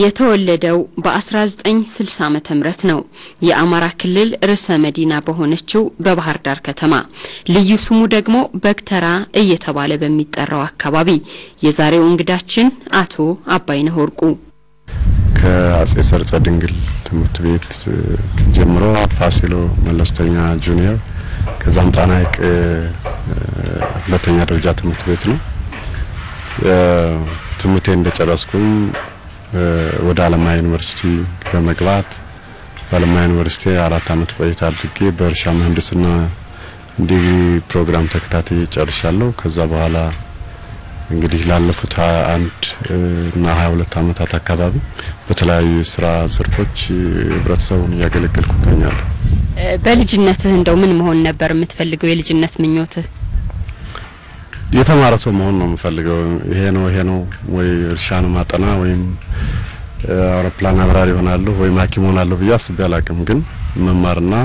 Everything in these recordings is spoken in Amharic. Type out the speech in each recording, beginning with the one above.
የተወለደው በ1960 ዓመተ ምህረት ነው። የአማራ ክልል ርዕሰ መዲና በሆነችው በባህር ዳር ከተማ ልዩ ስሙ ደግሞ በክተራ እየተባለ በሚጠራው አካባቢ የዛሬው እንግዳችን አቶ አባይነህ ወርቁ ከአጼ ሰርጸ ድንግል ትምህርት ቤት ጀምሮ ፋሲሎ መለስተኛ ጁኒየር ከዛም ጣና ሐይቅ ሁለተኛ ደረጃ ትምህርት ቤት ነው። ትምህርቴን እንደጨረስኩኝ ወደ አለማያ ዩኒቨርሲቲ በመግባት በአለማያ ዩኒቨርሲቲ 4 አመት ቆይታ አድርጌ በእርሻ ምህንድስና ዲግሪ ፕሮግራም ተከታታይ ጨርሻለሁ። ከዛ በኋላ እንግዲህ ላለፉት 21 እና 22 አመታት አካባቢ በተለያዩ ስራ ዘርፎች ህብረተሰቡን ያገለገልኩ እገኛለሁ። በልጅነትህ እንደው ምን መሆን ነበር የምትፈልገው? የልጅነት ምኞትህ? የተማረ ሰው መሆን ነው የምፈልገው። ይሄ ነው ወይ እርሻ ነው ማጠና ወይም አውሮፕላን አብራሪ ሆናለሁ ወይ ሐኪም ሆናለሁ ብዬ አስቤ አላቅም። ግን መማርና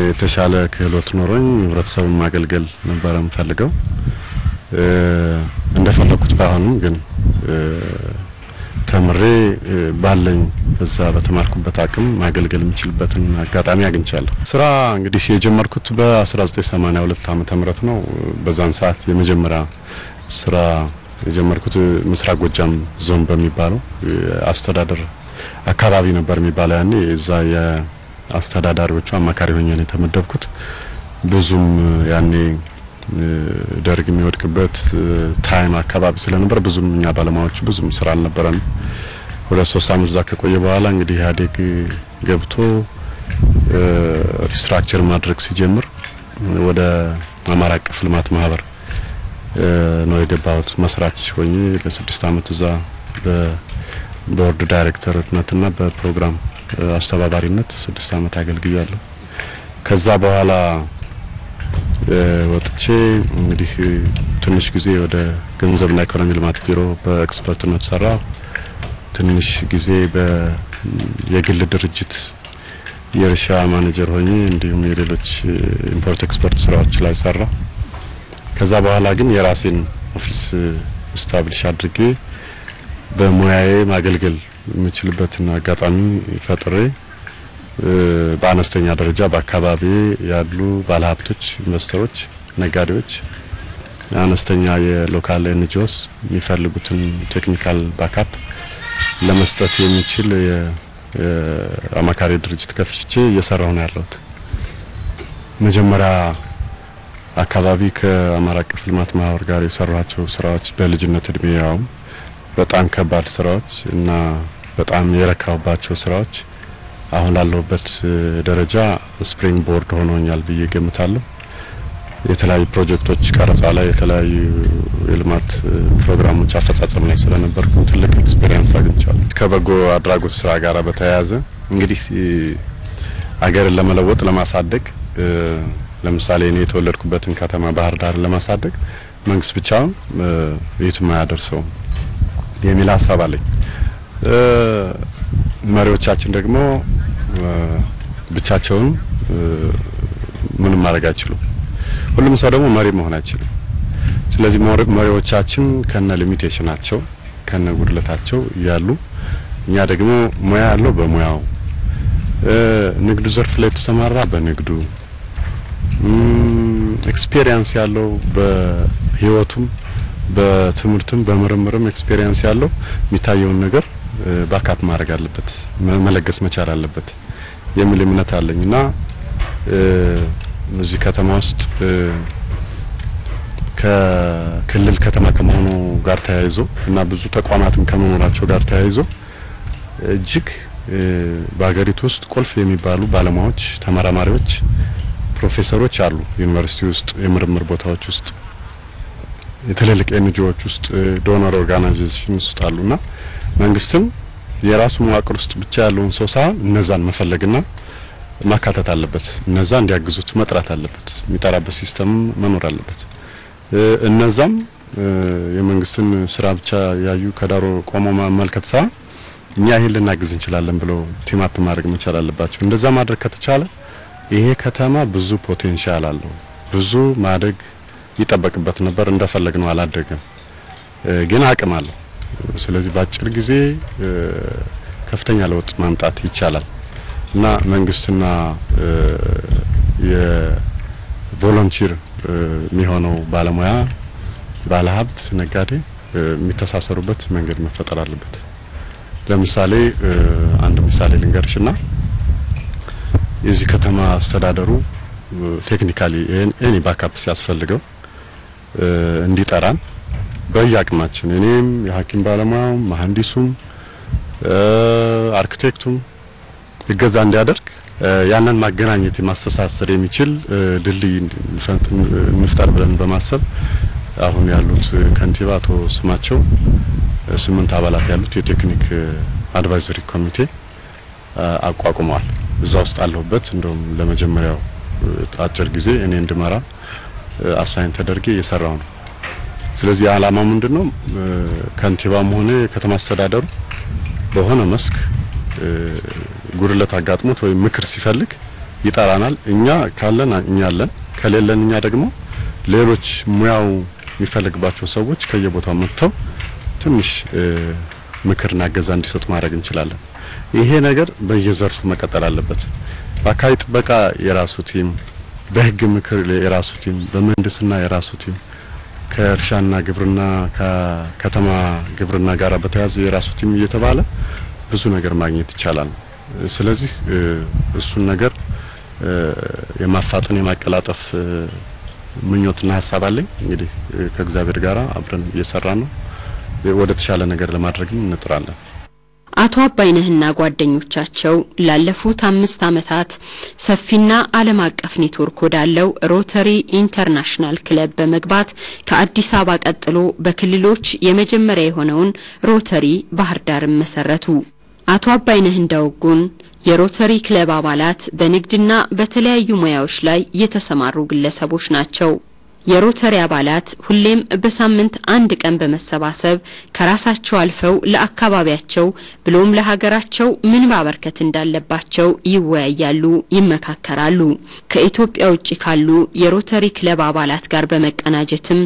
የተሻለ ክህሎት ኖሮኝ ህብረተሰቡን ማገልገል ነበር የምፈልገው። እንደፈለኩት ባይሆንም ግን ተምሬ ባለኝ በዛ በተማርኩበት አቅም ማገልገል የምችልበትን አጋጣሚ አግኝቻለሁ። ስራ እንግዲህ የጀመርኩት በ1982 ዓመተ ምህረት ነው። በዛን ሰዓት የመጀመሪያ ስራ የጀመርኩት ምስራቅ ጎጃም ዞን በሚባለው አስተዳደር አካባቢ ነበር የሚባለው። ያኔ እዛ የአስተዳዳሪዎቹ አማካሪ ሆኜ ነው የተመደብኩት። ብዙም ያኔ ደርግ የሚወድቅበት ታይም አካባቢ ስለነበር ብዙም እኛ ባለሙያዎች ብዙም ስራ አልነበረን። ወደ 3 አመት እዛ ከቆየ በኋላ እንግዲህ ኢህአዴግ ገብቶ ሪስትራክቸር ማድረግ ሲጀምር ወደ አማራ አቀፍ ልማት ማህበር ነው የገባሁት። መስራች ሆኜ ለ6 አመት እዛ በቦርድ ዳይሬክተርነትና በፕሮግራም አስተባባሪነት 6 አመት አገልግያለሁ። ከዛ በኋላ ወጥቼ እንግዲህ ትንሽ ጊዜ ወደ ገንዘብና ኢኮኖሚ ልማት ቢሮ በኤክስፐርትነት ሰራ። ትንሽ ጊዜ የግል ድርጅት የእርሻ ማኔጀር ሆኜ እንዲሁም የሌሎች ኢምፖርት ኤክስፖርት ስራዎች ላይ ሰራ። ከዛ በኋላ ግን የራሴን ኦፊስ ስታብሊሽ አድርጌ በሙያዬ ማገልገል የምችልበትን አጋጣሚ ፈጥሬ በአነስተኛ ደረጃ በአካባቢ ያሉ ባለሀብቶች፣ ኢንቨስተሮች፣ ነጋዴዎች አነስተኛ የሎካል ኤንጂኦስ የሚፈልጉትን ቴክኒካል ባክአፕ ለመስጠት የሚችል የአማካሪ ድርጅት ከፍቼ እየሰራሁ ነው ያለሁት። መጀመሪያ አካባቢ ከአማራ አቀፍ ልማት ማህበር ጋር የሰራኋቸው ስራዎች በልጅነት እድሜያው በጣም ከባድ ስራዎች እና በጣም የረካሁባቸው ስራዎች አሁን ላለሁበት ደረጃ ስፕሪንግ ቦርድ ሆኖኛል ብዬ ገምታለሁ። የተለያዩ ፕሮጀክቶች ቀረጻ ላይ የተለያዩ የልማት ፕሮግራሞች አፈጻጸም ላይ ስለነበርኩ ትልቅ ኤክስፒሪየንስ አግኝቻለሁ። ከበጎ አድራጎት ስራ ጋር በተያያዘ እንግዲህ አገርን ለመለወጥ ለማሳደግ ለምሳሌ እኔ የተወለድኩበትን ከተማ ባህር ዳር ለማሳደግ መንግስት ብቻውን የትም አያደርሰው የሚል ሐሳብ አለኝ። መሪዎቻችን ደግሞ ብቻቸውን ምንም ማድረግ አይችሉም። ሁሉም ሰው ደግሞ መሪ መሆን አይችልም። ስለዚህ መሪዎቻችን ከነ ሊሚቴሽናቸው ከነ ጉድለታቸው ያሉ እኛ ደግሞ ሙያ ያለው በሙያው ንግዱ ዘርፍ ላይ ተሰማራ በንግዱ ኤክስፒሪየንስ ያለው በህይወቱም በትምህርትም በምርምርም ኤክስፒሪየንስ ያለው የሚታየውን ነገር ባካፕ ማድረግ አለበት፣ መለገስ መቻል አለበት የሚል እምነት አለኝና እዚህ ከተማ ውስጥ ከክልል ከተማ ከመሆኑ ጋር ተያይዞ እና ብዙ ተቋማትም ከመኖራቸው ጋር ተያይዞ እጅግ በአገሪቱ ውስጥ ቁልፍ የሚባሉ ባለሙያዎች፣ ተመራማሪዎች፣ ፕሮፌሰሮች አሉ። ዩኒቨርሲቲ ውስጥ የምርምር ቦታዎች ውስጥ የተለያዩ ኤንጂኦዎች ውስጥ ዶነር ኦርጋናይዜሽን ውስጥ አሉና መንግስትም የራሱ መዋቅር ውስጥ ብቻ ያለውን ሰው ሳይሆን እነዛን መፈለግና ማካተት አለበት። እነዛ እንዲያግዙት መጥራት አለበት። የሚጠራበት ሲስተም መኖር አለበት። እነዛም የመንግስትን ስራ ብቻ ያዩ ከዳሮ ቆሞ ማመልከት ሳይሆን እኛ ይሄን ልናግዝ እንችላለን ብለው ቲም አፕ ማድረግ መቻል አለባቸው። እንደዛ ማድረግ ከተቻለ ይሄ ከተማ ብዙ ፖቴንሻል አለው። ብዙ ማደግ ይጠበቅበት ነበር። እንደፈለግነው አላደገም፣ ግን አቅም አለው። ስለዚህ ባጭር ጊዜ ከፍተኛ ለውጥ ማምጣት ይቻላል እና መንግስትና የቮለንቲር የሚሆነው ባለሙያ ባለሀብት ነጋዴ የሚተሳሰሩበት መንገድ መፈጠር አለበት። ለምሳሌ አንድ ምሳሌ ልንገርሽና የዚህ ከተማ አስተዳደሩ ቴክኒካሊ ኤኒ ባካፕ ሲያስፈልገው እንዲጠራን በያቅማችን እኔም የሐኪም ባለሙያው መሐንዲሱም አርኪቴክቱም ይገዛ እንዲያደርግ ያንን ማገናኘት ማስተሳሰር የሚችል ድልድይ እንፍጠር ብለን በማሰብ አሁን ያሉት ከንቲባ አቶ ስማቸው 8 አባላት ያሉት የቴክኒክ አድቫይዘሪ ኮሚቴ አቋቁመዋል። እዛ ውስጥ አለሁበት። እንደውም ለመጀመሪያው አጭር ጊዜ እኔ እንድመራ አሳይን ተደርጌ እየሰራው ነው። ስለዚህ ዓላማው ምንድነው? ከንቲባም ሆነ የከተማ አስተዳደሩ በሆነ መስክ ጉድለት አጋጥሞት ወይ ምክር ሲፈልግ ይጣራናል። እኛ ካለን እኛ አለን፣ ከሌለን እኛ ደግሞ ሌሎች ሙያው የሚፈልግባቸው ሰዎች ከየቦታው መጥተው ትንሽ ምክርና ገዛ እንዲሰጡ ማድረግ እንችላለን። ይሄ ነገር በየዘርፉ መቀጠል አለበት። በአካባቢ ጥበቃ የራሱ ቲም፣ በህግ ምክር የራሱ ቲም፣ በመንደስና የራሱ ቲም፣ ከእርሻና ግብርና ከከተማ ግብርና ጋር በተያያዘ የራሱ ቲም እየተባለ ብዙ ነገር ማግኘት ይቻላል። ስለዚህ እሱን ነገር የማፋጠን የማቀላጠፍ ምኞትና ሐሳብ አለኝ። እንግዲህ ከእግዚአብሔር ጋር አብረን እየሰራን ነው። ወደ ተሻለ ነገር ለማድረግም እንጥራለን። አቶ አባይነህና ጓደኞቻቸው ላለፉት 5 ዓመታት ሰፊና ዓለም አቀፍ ኔትወርክ ወዳለው ሮተሪ ኢንተርናሽናል ክለብ በመግባት ከአዲስ አበባ ቀጥሎ በክልሎች የመጀመሪያ የሆነውን ሮተሪ ባህር ዳር መሰረቱ። አቶ አባይነህ እንደወጉን የሮተሪ ክለብ አባላት በንግድና በተለያዩ ሙያዎች ላይ የተሰማሩ ግለሰቦች ናቸው። የሮተሪ አባላት ሁሌም በሳምንት አንድ ቀን በመሰባሰብ ከራሳቸው አልፈው ለአካባቢያቸው ብሎም ለሀገራቸው ምን ማበርከት እንዳለባቸው ይወያያሉ፣ ይመካከራሉ። ከኢትዮጵያ ውጪ ካሉ የሮተሪ ክለብ አባላት ጋር በመቀናጀትም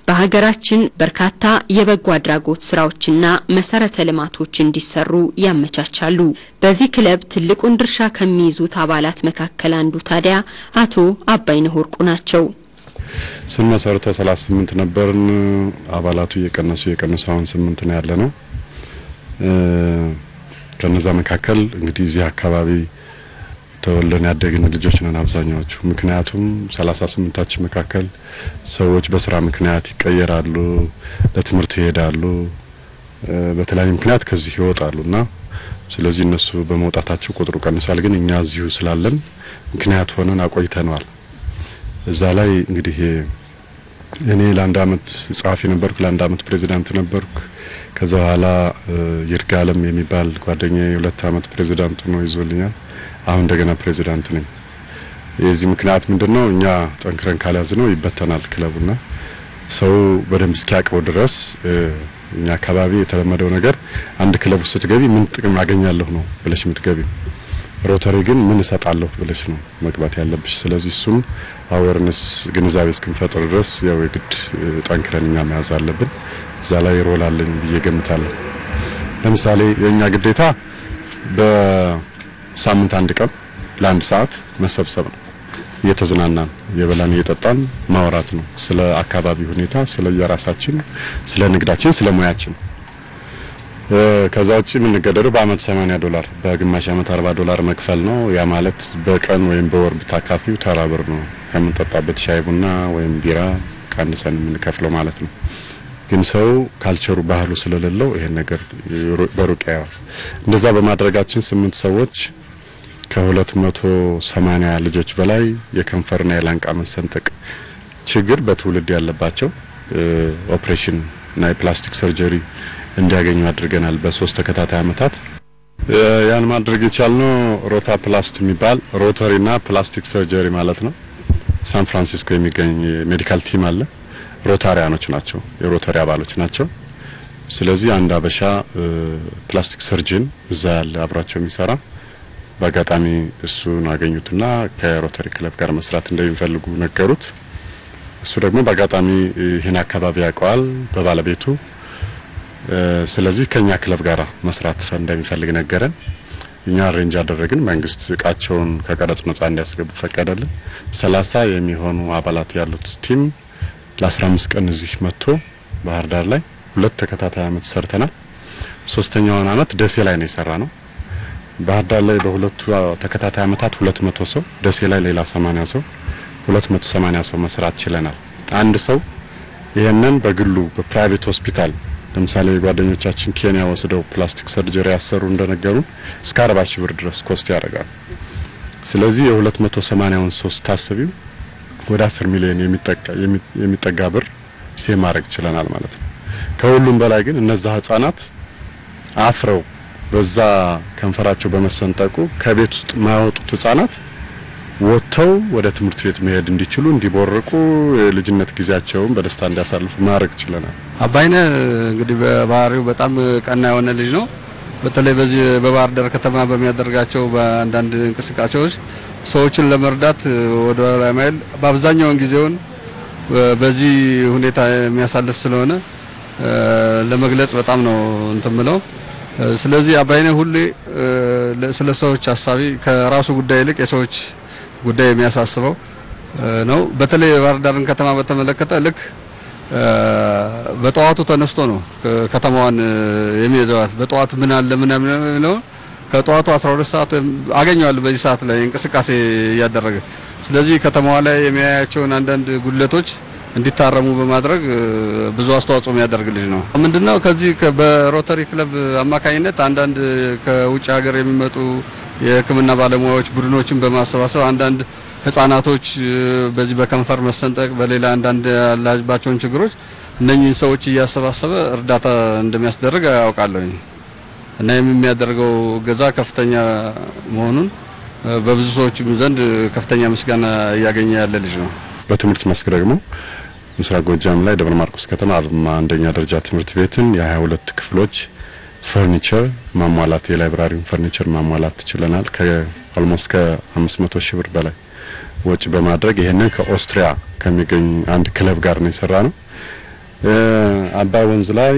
በሀገራችን በርካታ የበጎ አድራጎት ስራዎችና መሰረተ ልማቶች እንዲሰሩ ያመቻቻሉ። በዚህ ክለብ ትልቁን ድርሻ ከሚይዙት አባላት መካከል አንዱ ታዲያ አቶ አባይነህ ወርቁ ናቸው። ስንመሰርተው 38 ነበርን። አባላቱ የቀነሱ አሁን 8 ነው ያለነው። ከነዛ መካከል እንግዲህ እዚህ አካባቢ ተወልደን ያደግን ልጆች ነን አብዛኛዎቹ። ምክንያቱም 38ታችን መካከል ሰዎች በስራ ምክንያት ይቀየራሉ፣ ለትምህርት ይሄዳሉ፣ በተለያየ ምክንያት ከዚህ ይወጣሉና ስለዚህ እነሱ በመውጣታቸው ቁጥሩ ቀንሷል። ግን እኛ እዚሁ ስላለን ምክንያት ሆነን አቆይተናል። እዛ ላይ እንግዲህ እኔ ለአንድ አመት ጻፊ ነበርኩ፣ ለአንድ አመት ፕሬዚዳንት ነበርኩ። ከዛ በኋላ ይርጋለም የሚባል ጓደኛዬ የ2 አመት ፕሬዚዳንት ነው ይዞልኛል። አሁን እንደገና ፕሬዚዳንት ነኝ። የዚህ ምክንያት ምንድነው? እኛ ጠንክረን ካልያዝነው ይበተናል ክለቡና ሰው በደንብ እስኪያቀው ድረስ እኛ አካባቢ የተለመደው ነገር አንድ ክለብ ውስጥ ስትገቢ ምን ጥቅም አገኛለሁ ነው ብለሽ የምትገቢ። ሮተሪ ግን ምን እሰጣለሁ ብለሽ ነው መግባት ያለብሽ። ስለዚህ እሱን አዌርነስ ግንዛቤ እስክንፈጥር ድረስ ያው የግድ ጠንክረን እኛ መያዝ አለብን። እዛ ላይ ሮል አለኝ ብዬ ገምታለሁ። ለምሳሌ የኛ ግዴታ በሳምንት አንድ ቀን ለአንድ ሰዓት መሰብሰብ ነው። እየተዝናናን የበላን እየጠጣን ማውራት ነው። ስለ አካባቢ ሁኔታ፣ ስለ የራሳችን፣ ስለ ንግዳችን፣ ስለ ሙያችን። ከዛ ውጪ ምን ገደረው በአመት $80 በግማሽ አመት $40 መክፈል ነው። ያ ማለት በቀን ወይም በወር ብታካፊው ተራብር ነው። ከምንጠጣበት ሻይ ቡና ወይም ቢራ ቀንሰን የምንከፍለው ማለት ነው። ግን ሰው ካልቸሩ ባህሉ ስለሌለው ይሄን ነገር በሩቅ ያያል። እንደዛ በማድረጋችን 8 ሰዎች ከ280 ልጆች በላይ የከንፈርና የላንቃ መሰንጠቅ ችግር በትውልድ ያለባቸው ኦፕሬሽን እና የፕላስቲክ ሰርጀሪ እንዲያገኙ አድርገናል በ3 ተከታታይ አመታት። ያን ማድረግ የቻልነው ሮታ ፕላስት የሚባል ሮተሪና ፕላስቲክ ሰርጀሪ ማለት ነው። ሳን ፍራንሲስኮ የሚገኝ ሜዲካል ቲም አለ። ሮታሪያኖች ናቸው፣ የሮተሪ አባሎች ናቸው። ስለዚህ አንድ አበሻ ፕላስቲክ ሰርጅን እዛ ያለ አብራቸው የሚሰራ በአጋጣሚ እሱን አገኙትና ከሮተሪ ክለብ ጋር መስራት እንደሚፈልጉ ነገሩት። እሱ ደግሞ በአጋጣሚ ይሄን አካባቢ ያውቀዋል በባለቤቱ ስለዚህ ከኛ ክለብ ጋር መስራት እንደሚፈልግ ነገረን። እኛ አሬንጅ አደረግን። መንግስት እቃቸውን ከቀረጽ ነፃ እንዲያስገቡ ፈቀደልን። 30 የሚሆኑ አባላት ያሉት ቲም ለ15 ቀን እዚህ መጥቶ ባህር ዳር ላይ 2 ተከታታይ አመት ሰርተናል። 3ኛውን አመት ደሴ ላይ ነው የሰራነው። ባህር ዳር ላይ በሁለቱ ተከታታይ አመታት 200 ሰው፣ ደሴ ላይ ሌላ 80 ሰው፣ 280 ሰው መስራት ችለናል። አንድ ሰው ይሄንን በግሉ በፕራይቬት ሆስፒታል ለምሳሌ ጓደኞቻችን ኬንያ ወስደው ፕላስቲክ ሰርጀሪ ያሰሩ እንደነገሩ እስከ 40 ሺህ ብር ድረስ ኮስት ያደርጋል። ስለዚህ የ280ውን ሰው ታስቢው ወደ 10 ሚሊዮን የሚጠጋ ብር ሴቭ ማድረግ ችለናል ማለት ነው። ከሁሉም በላይ ግን እነዛ ህፃናት አፍረው በዛ ከንፈራቸው በመሰንጠቁ ከቤት ውስጥ ማይወጡት ህፃናት ወጥተው ወደ ትምህርት ቤት መሄድ እንዲችሉ እንዲቦርቁ የልጅነት ጊዜያቸውን በደስታ እንዲያሳልፉ ማድረግ ችለናል። አባይነህ እንግዲህ በባህሪው በጣም ቀና የሆነ ልጅ ነው። በተለይ በዚህ በባህር ዳር ከተማ በሚያደርጋቸው በአንዳንድ እንቅስቃሴዎች ሰዎችን ለመርዳት ወደ ራማይል በአብዛኛው ጊዜውን በዚህ ሁኔታ የሚያሳልፍ ስለሆነ ለመግለጽ በጣም ነው እንትምለው። ስለዚህ አባይነህ ሁሌ ስለ ሰዎች ሐሳቢ ከራሱ ጉዳይ ይልቅ የሰዎች ጉዳይ የሚያሳስበው ነው። በተለይ ባህር ዳርን ከተማ በተመለከተ ልክ በጠዋቱ ተነስቶ ነው ከተማዋን የሚያዘዋት። በጠዋት ምን አለ ምን ነው ከጠዋቱ 12 ሰዓት አገኘዋለሁ በዚህ ሰዓት ላይ እንቅስቃሴ ያደረገ። ስለዚህ ከተማዋ ላይ የሚያያቸውን አንዳንድ ጉድለቶች እንዲታረሙ በማድረግ ብዙ አስተዋጽኦ የሚያደርግ ልጅ ነው። ምንድነው ከዚህ በሮተሪ ክለብ አማካኝነት አንዳንድ ከውጭ ሀገር የሚመጡ የሕክምና ባለሙያዎች ቡድኖችን በማሰባሰብ አንዳንድ ህፃናቶች በዚህ በከንፈር መሰንጠቅ በሌላ አንዳንድ ያላባቸውን ችግሮች እነኚህን ሰዎች እያሰባሰበ እርዳታ እንደሚያስደርግ ያውቃለሁ እና የሚያደርገው ገዛ ከፍተኛ መሆኑን በብዙ ሰዎች ዘንድ ከፍተኛ ምስጋና ያገኘ ያለ ልጅ ነው። በትምህርት መስክ ደግሞ ምስራቅ ጎጃም ላይ ደብረ ማርቆስ ከተማ አንደኛ ደረጃ ትምህርት ቤትን የ22 ክፍሎች ፈርኒቸር ማሟላት የላይብራሪውን ፈርኒቸር ማሟላት ችለናል። ከኦልሞስት ከ500 ሺህ ብር በላይ ወጪ በማድረግ ይሄንን ከኦስትሪያ ከሚገኝ አንድ ክለብ ጋር ነው የሰራነው። አባይ ወንዝ ላይ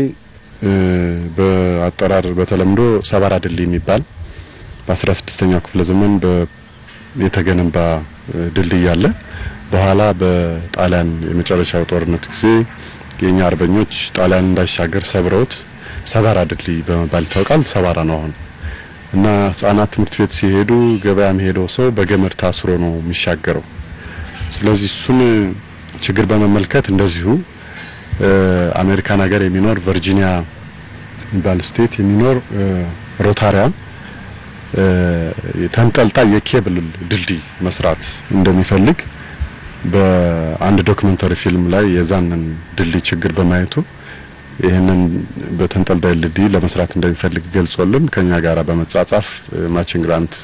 በአጠራር በተለምዶ ሰባራ ድልድይ የሚባል በ16ኛው ክፍለ ዘመን የተገነባ ድልድይ አለ። በኋላ በጣሊያን የመጨረሻው ጦርነት ጊዜ የኛ አርበኞች ጣሊያን እንዳይሻገር ሰብረውት ሰባራ ድልድይ በመባል ይታወቃል። ሰባራ ነው አሁን እና ህፃናት ትምህርት ቤት ሲሄዱ ገበያም ሄደው ሰው በገመድ ታስሮ ነው የሚሻገረው። ስለዚህ እሱን ችግር በመመልከት እንደዚሁ አሜሪካን ሀገር የሚኖር ቨርጂኒያ የሚባል ስቴት የሚኖር ሮታሪያን ተንጠልጣይ የኬብል ድልድይ መስራት እንደሚፈልግ በአንድ ዶክመንታሪ ፊልም ላይ የዛንን ድልድይ ችግር በማየቱ ይሄንን በተንጠልጣይ ድልድይ ለመስራት እንደሚፈልግ ገልጾልን ከኛ ጋራ በመጻጻፍ ማቺንግ ግራንት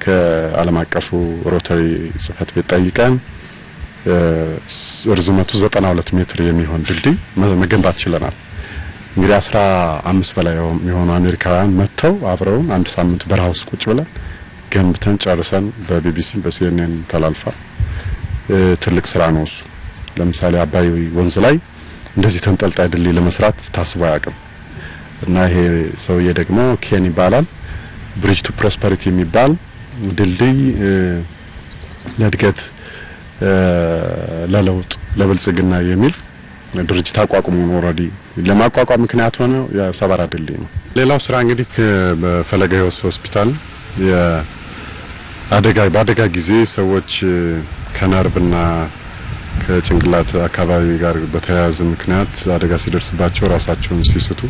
ከዓለም አቀፉ ሮታሪ ጽፈት ቤት ጠይቀን ርዝመቱ 92 ሜትር የሚሆን ድልድይ መገንባት ችለናል። እንግዲህ 15 በላይ የሚሆኑ አሜሪካውያን መጥተው አብረው አንድ ሳምንት በረሃ ውስጥ ቁጭ ብለን ገንብተን ጨርሰን በቢቢሲ በሲኤንኤን ተላልፏል። ትልቅ ስራ ነው እሱ። ለምሳሌ አባይ ወንዝ ላይ እንደዚህ ተንጠልጣይ ድልድይ ለመስራት ታስቦ አያውቅም እና ይሄ ሰውዬ ደግሞ ኬን ይባላል። ብሪጅ ቱ ፕሮስፐሪቲ የሚባል ድልድይ ለእድገት ለለውጥ ለብልጽግና የሚል ድርጅት አቋቁሞ ኦሬዲ ለማቋቋም ምክንያት ሆነ የሰባራ ድልድይ ነው። ሌላው ስራ እንግዲህ በፈለገ ሕይወት ሆስፒታል በአደጋ ጊዜ ሰዎች ከነርቭና ከጭንቅላት አካባቢ ጋር በተያያዘ ምክንያት አደጋ ሲደርስባቸው ራሳቸውን ሲስቱ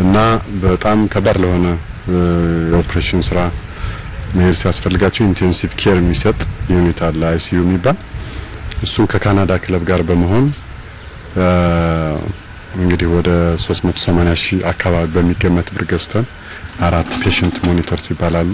እና በጣም ከባድ ለሆነ የኦፕሬሽን ስራ መሄድ ሲያስፈልጋቸው ኢንቴንሲቭ ኬር የሚሰጥ ዩኒት አለ አይሲዩ የሚባል እሱን ከካናዳ ክለብ ጋር በመሆን እንግዲህ ወደ 380 ሺህ አካባቢ በሚገመት ብር ገዝተን 4 ፔሸንት ሞኒተርስ ይባላሉ